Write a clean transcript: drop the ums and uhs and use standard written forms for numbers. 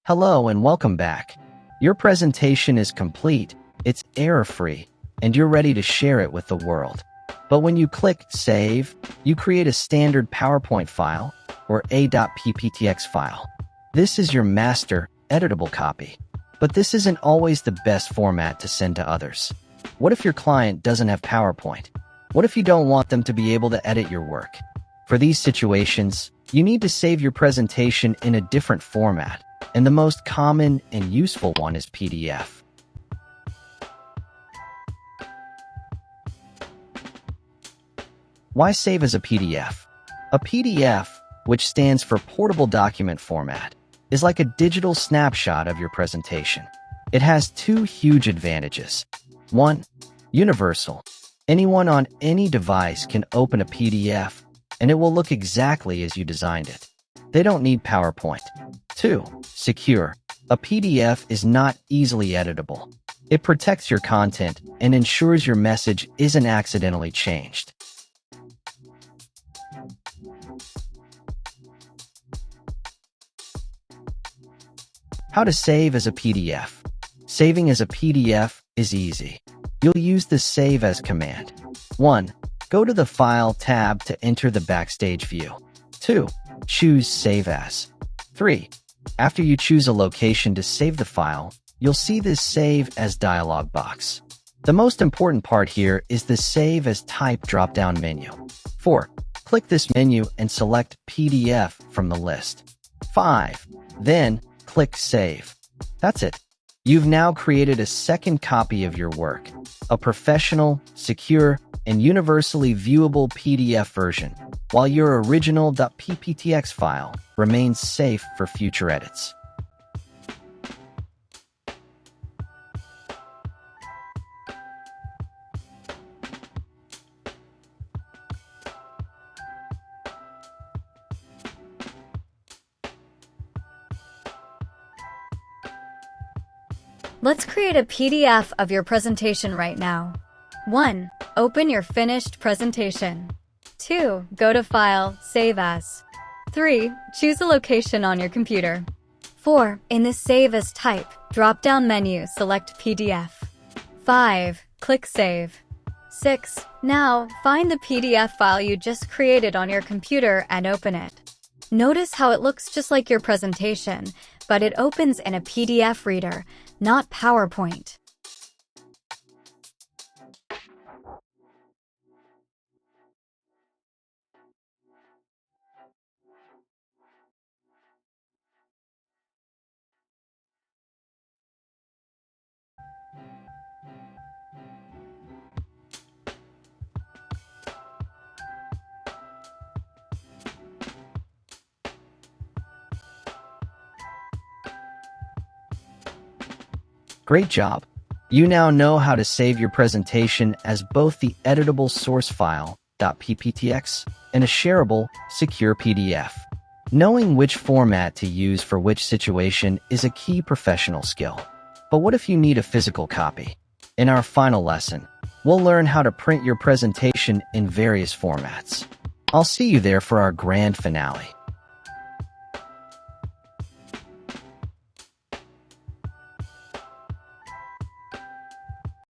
Hello and welcome back. Your presentation is complete, it's error-free, and you're ready to share it with the world. But when you click Save, you create a standard PowerPoint file, or a.pptx file. This is your master, editable copy. But this isn't always the best format to send to others. What if your client doesn't have PowerPoint? What if you don't want them to be able to edit your work? For these situations, you need to save your presentation in a different format, and the most common and useful one is PDF. Why save as a PDF? A PDF, which stands for Portable Document Format, is like a digital snapshot of your presentation. It has two huge advantages. 1. Universal. Anyone on any device can open a PDF, and it will look exactly as you designed it. They don't need PowerPoint. 2. Secure. A PDF is not easily editable. It protects your content and ensures your message isn't accidentally changed. How to save as a PDF. Saving as a PDF is easy. You'll use the Save As command. 1. Go to the File tab to enter the Backstage view. 2. Choose Save As. 3. After you choose a location to save the file, you'll see this Save As dialog box. The most important part here is the Save As Type drop-down menu. 4. Click this menu and select PDF from the list. 5. Then, click Save. That's it. You've now created a second copy of your work, a professional, secure, and universally viewable PDF version, while your original .pptx file remains safe for future edits. Let's create a PDF of your presentation right now. 1. Open your finished presentation. 2. Go to File, Save As. 3. Choose a location on your computer. 4. In the Save As Type drop-down menu, select PDF. 5. Click Save. 6. Now, find the PDF file you just created on your computer and open it. Notice how it looks just like your presentation, but it opens in a PDF reader, not PowerPoint. Great job! You now know how to save your presentation as both the editable source file, .pptx, and a shareable, secure PDF. Knowing which format to use for which situation is a key professional skill. But what if you need a physical copy? In our final lesson, we'll learn how to print your presentation in various formats. I'll see you there for our grand finale.